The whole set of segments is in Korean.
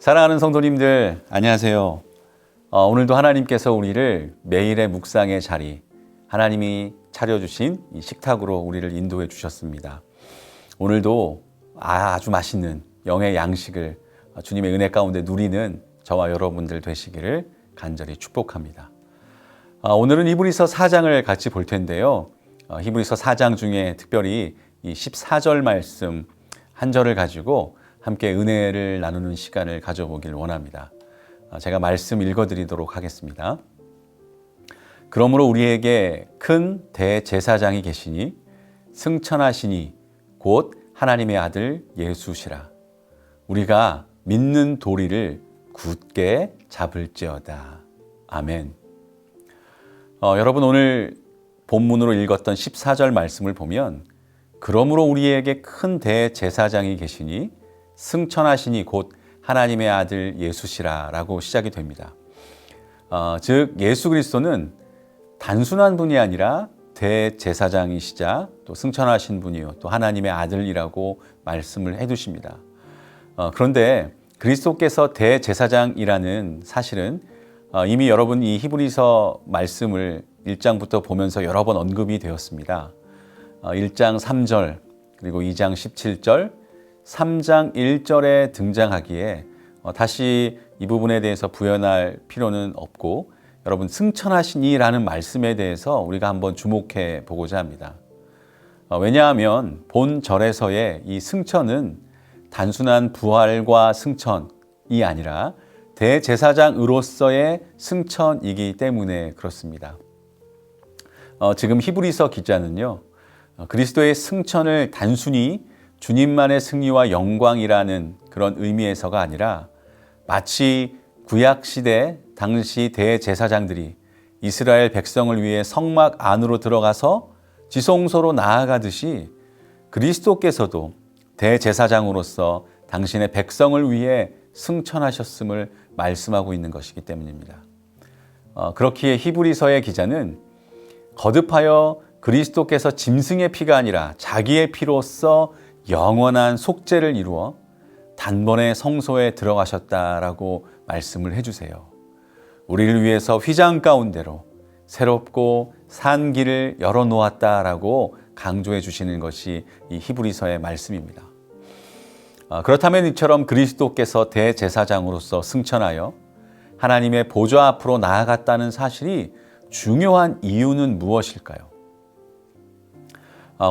사랑하는 성도님들, 안녕하세요. 오늘도 하나님께서 우리를 매일의 묵상의 자리, 하나님이 차려주신 이 식탁으로 우리를 인도해 주셨습니다. 오늘도 아주 맛있는 영의 양식을 주님의 은혜 가운데 누리는 저와 여러분들 되시기를 간절히 축복합니다. 오늘은 히브리서 4장을 같이 볼 텐데요. 히브리서 4장 중에 특별히 이 14절 말씀 한 절을 가지고 함께 은혜를 나누는 시간을 가져보길 원합니다. 제가 말씀 읽어드리도록 하겠습니다. 그러므로 우리에게 큰 대제사장이 계시니 승천하시니 곧 하나님의 아들 예수시라. 우리가 믿는 도리를 굳게 잡을지어다. 아멘. 여러분, 오늘 본문으로 읽었던 14절 말씀을 보면 그러므로 우리에게 큰 대제사장이 계시니 승천하시니 곧 하나님의 아들 예수시라 라고 시작이 됩니다. 즉 예수 그리스도는 단순한 분이 아니라 대제사장이시자 또 승천하신 분이요 또 하나님의 아들이라고 말씀을 해두십니다. 그런데 그리스도께서 대제사장이라는 사실은 이미 여러분 이 히브리서 말씀을 1장부터 보면서 여러 번 언급이 되었습니다. 1장 3절 그리고 2장 17절 3장 1절에 등장하기에 다시 이 부분에 대해서 부연할 필요는 없고 여러분 승천하시니라는 말씀에 대해서 우리가 한번 주목해 보고자 합니다. 왜냐하면 본 절에서의 이 승천은 단순한 부활과 승천이 아니라 대제사장으로서의 승천이기 때문에 그렇습니다. 지금 히브리서 기자는요, 그리스도의 승천을 단순히 주님만의 승리와 영광이라는 그런 의미에서가 아니라 마치 구약시대 당시 대제사장들이 이스라엘 백성을 위해 성막 안으로 들어가서 지성소로 나아가듯이 그리스도께서도 대제사장으로서 당신의 백성을 위해 승천하셨음을 말씀하고 있는 것이기 때문입니다. 그렇기에 히브리서의 기자는 거듭하여 그리스도께서 짐승의 피가 아니라 자기의 피로써 영원한 속죄를 이루어 단번에 성소에 들어가셨다라고 말씀을 해주세요. 우리를 위해서 휘장 가운데로 새롭고 산 길을 열어놓았다라고 강조해 주시는 것이 이 히브리서의 말씀입니다. 그렇다면 이처럼 그리스도께서 대제사장으로서 승천하여 하나님의 보좌 앞으로 나아갔다는 사실이 중요한 이유는 무엇일까요?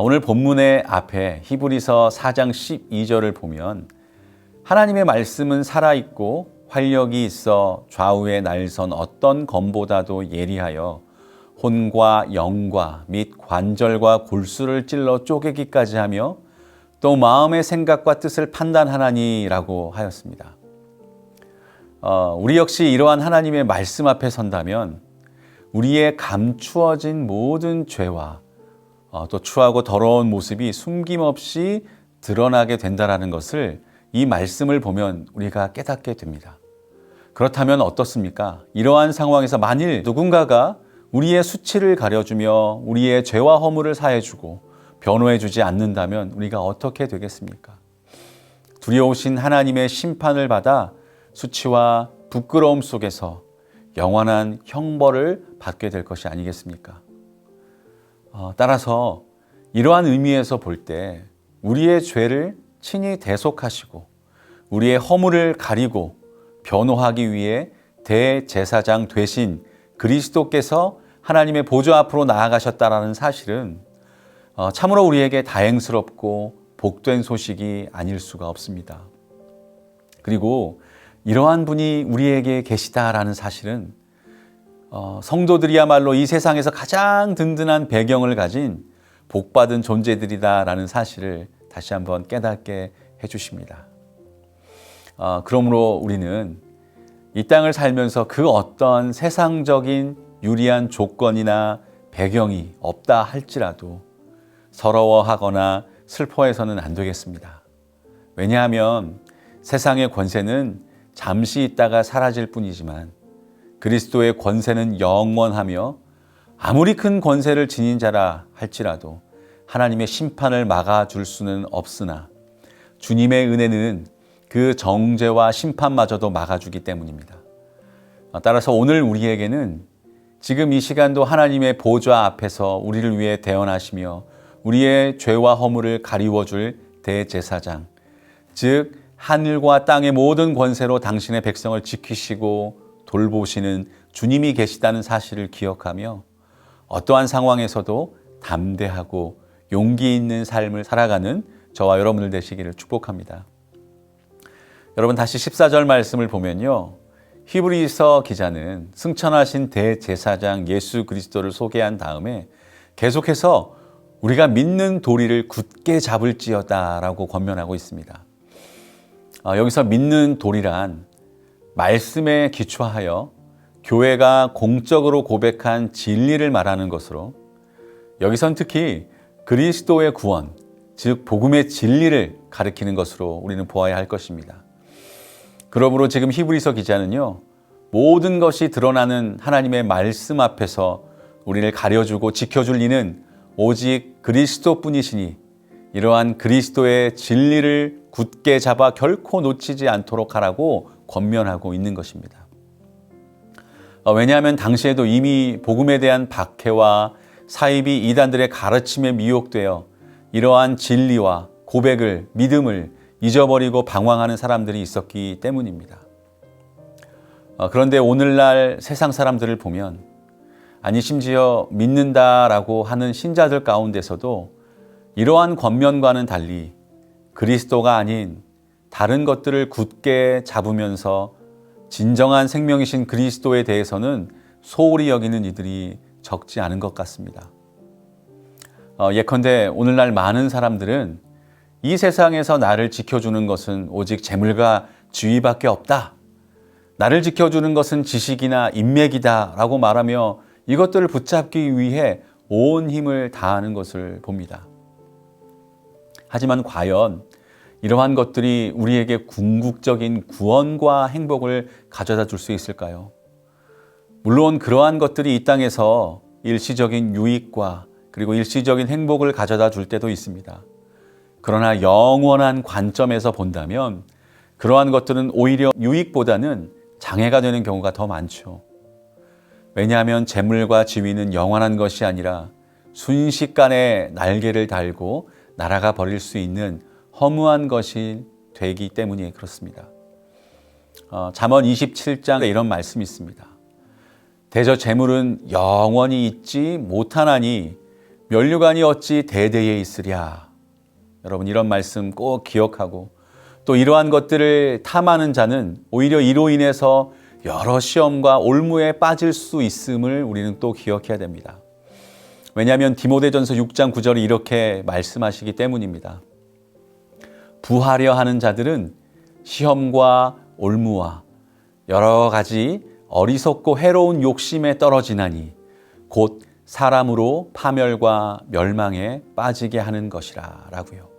오늘 본문의 앞에 히브리서 4장 12절을 보면 하나님의 말씀은 살아있고 활력이 있어 좌우에 날선 어떤 검보다도 예리하여 혼과 영과 및 관절과 골수를 찔러 쪼개기까지 하며 또 마음의 생각과 뜻을 판단하나니라고 하였습니다. 우리 역시 이러한 하나님의 말씀 앞에 선다면 우리의 감추어진 모든 죄와 또 추하고 더러운 모습이 숨김없이 드러나게 된다는 것을 이 말씀을 보면 우리가 깨닫게 됩니다. 그렇다면 어떻습니까? 이러한 상황에서 만일 누군가가 우리의 수치를 가려주며 우리의 죄와 허물을 사해주고 변호해주지 않는다면 우리가 어떻게 되겠습니까? 두려우신 하나님의 심판을 받아 수치와 부끄러움 속에서 영원한 형벌을 받게 될 것이 아니겠습니까? 따라서 이러한 의미에서 볼 때 우리의 죄를 친히 대속하시고 우리의 허물을 가리고 변호하기 위해 대제사장 되신 그리스도께서 하나님의 보좌 앞으로 나아가셨다는 사실은 참으로 우리에게 다행스럽고 복된 소식이 아닐 수가 없습니다. 그리고 이러한 분이 우리에게 계시다라는 사실은 성도들이야말로 이 세상에서 가장 든든한 배경을 가진 복받은 존재들이다라는 사실을 다시 한번 깨닫게 해주십니다. 그러므로 우리는 이 땅을 살면서 그 어떤 세상적인 유리한 조건이나 배경이 없다 할지라도 서러워하거나 슬퍼해서는 안 되겠습니다. 왜냐하면 세상의 권세는 잠시 있다가 사라질 뿐이지만 그리스도의 권세는 영원하며 아무리 큰 권세를 지닌 자라 할지라도 하나님의 심판을 막아줄 수는 없으나 주님의 은혜는 그 정죄와 심판마저도 막아주기 때문입니다. 따라서 오늘 우리에게는 지금 이 시간도 하나님의 보좌 앞에서 우리를 위해 대언하시며 우리의 죄와 허물을 가리워줄 대제사장, 즉 하늘과 땅의 모든 권세로 당신의 백성을 지키시고 돌보시는 주님이 계시다는 사실을 기억하며 어떠한 상황에서도 담대하고 용기 있는 삶을 살아가는 저와 여러분들 되시기를 축복합니다. 여러분 다시 14절 말씀을 보면요. 히브리서 기자는 승천하신 대제사장 예수 그리스도를 소개한 다음에 계속해서 우리가 믿는 도리를 굳게 잡을지어다라고 권면하고 있습니다. 여기서 믿는 도리란 말씀에 기초하여 교회가 공적으로 고백한 진리를 말하는 것으로 여기선 특히 그리스도의 구원, 즉 복음의 진리를 가리키는 것으로 우리는 보아야 할 것입니다. 그러므로 지금 히브리서 기자는요, 모든 것이 드러나는 하나님의 말씀 앞에서 우리를 가려주고 지켜줄 이는 오직 그리스도뿐이시니 이러한 그리스도의 진리를 굳게 잡아 결코 놓치지 않도록 하라고 권면하고 있는 것입니다. 왜냐하면 당시에도 이미 복음에 대한 박해와 사이비 이단들의 가르침에 미혹되어 이러한 진리와 고백을, 믿음을 잊어버리고 방황하는 사람들이 있었기 때문입니다. 그런데 오늘날 세상 사람들을 보면, 아니 심지어 믿는다라고 하는 신자들 가운데서도 이러한 권면과는 달리 그리스도가 아닌 다른 것들을 굳게 잡으면서 진정한 생명이신 그리스도에 대해서는 소홀히 여기는 이들이 적지 않은 것 같습니다. 예컨대 오늘날 많은 사람들은 이 세상에서 나를 지켜주는 것은 오직 재물과 지위밖에 없다. 나를 지켜주는 것은 지식이나 인맥이다 라고 말하며 이것들을 붙잡기 위해 온 힘을 다하는 것을 봅니다. 하지만 과연 이러한 것들이 우리에게 궁극적인 구원과 행복을 가져다 줄 수 있을까요? 물론 그러한 것들이 이 땅에서 일시적인 유익과 그리고 일시적인 행복을 가져다 줄 때도 있습니다. 그러나 영원한 관점에서 본다면 그러한 것들은 오히려 유익보다는 장애가 되는 경우가 더 많죠. 왜냐하면 재물과 지위는 영원한 것이 아니라 순식간에 날개를 달고 날아가 버릴 수 있는 허무한 것이 되기 때문에 그렇습니다. 잠언 27장에 이런 말씀이 있습니다. 대저 재물은 영원히 있지 못하나니 면류관이 어찌 대대에 있으랴. 여러분 이런 말씀 꼭 기억하고 또 이러한 것들을 탐하는 자는 오히려 이로 인해서 여러 시험과 올무에 빠질 수 있음을 우리는 또 기억해야 됩니다. 왜냐하면 디모데전서 6장 9절이 이렇게 말씀하시기 때문입니다. 부하려 하는 자들은 시험과 올무와 여러 가지 어리석고 해로운 욕심에 떨어지나니 곧 사람으로 파멸과 멸망에 빠지게 하는 것이라 라고요.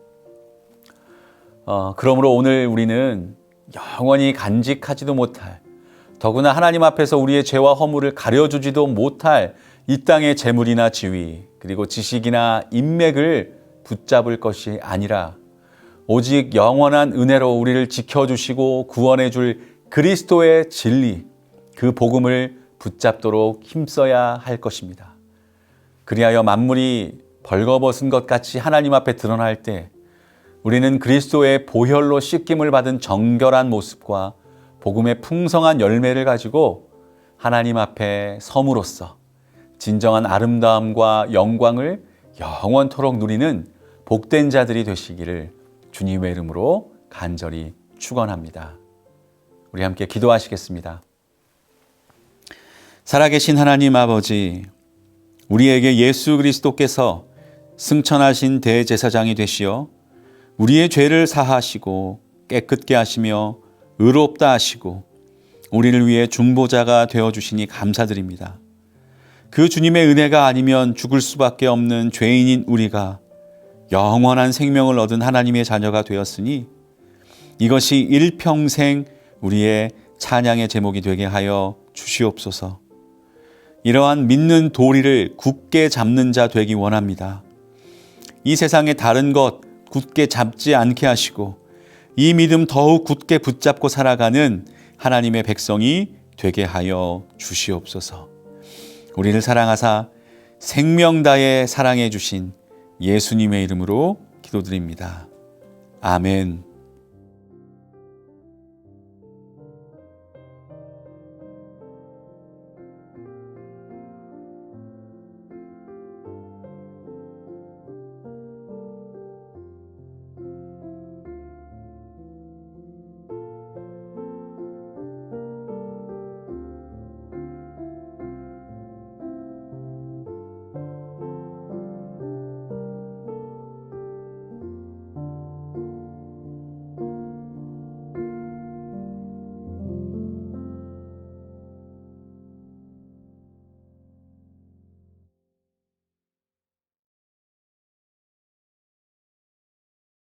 그러므로 오늘 우리는 영원히 간직하지도 못할, 더구나 하나님 앞에서 우리의 죄와 허물을 가려주지도 못할 이 땅의 재물이나 지위, 그리고 지식이나 인맥을 붙잡을 것이 아니라 오직 영원한 은혜로 우리를 지켜주시고 구원해 줄 그리스도의 진리, 그 복음을 붙잡도록 힘써야 할 것입니다. 그리하여 만물이 벌거벗은 것 같이 하나님 앞에 드러날 때 우리는 그리스도의 보혈로 씻김을 받은 정결한 모습과 복음의 풍성한 열매를 가지고 하나님 앞에 섬으로써 진정한 아름다움과 영광을 영원토록 누리는 복된 자들이 되시기를 주님의 이름으로 간절히 축원합니다. 우리 함께 기도하시겠습니다. 살아계신 하나님 아버지, 우리에게 예수 그리스도께서 승천하신 대제사장이 되시어 우리의 죄를 사하시고 깨끗게 하시며 의롭다 하시고 우리를 위해 중보자가 되어주시니 감사드립니다. 그 주님의 은혜가 아니면 죽을 수밖에 없는 죄인인 우리가 영원한 생명을 얻은 하나님의 자녀가 되었으니 이것이 일평생 우리의 찬양의 제목이 되게 하여 주시옵소서. 이러한 믿는 도리를 굳게 잡는 자 되기 원합니다. 이 세상의 다른 것 굳게 잡지 않게 하시고 이 믿음 더욱 굳게 붙잡고 살아가는 하나님의 백성이 되게 하여 주시옵소서. 우리를 사랑하사 생명 다해 사랑해 주신 예수님의 이름으로 기도드립니다. 아멘.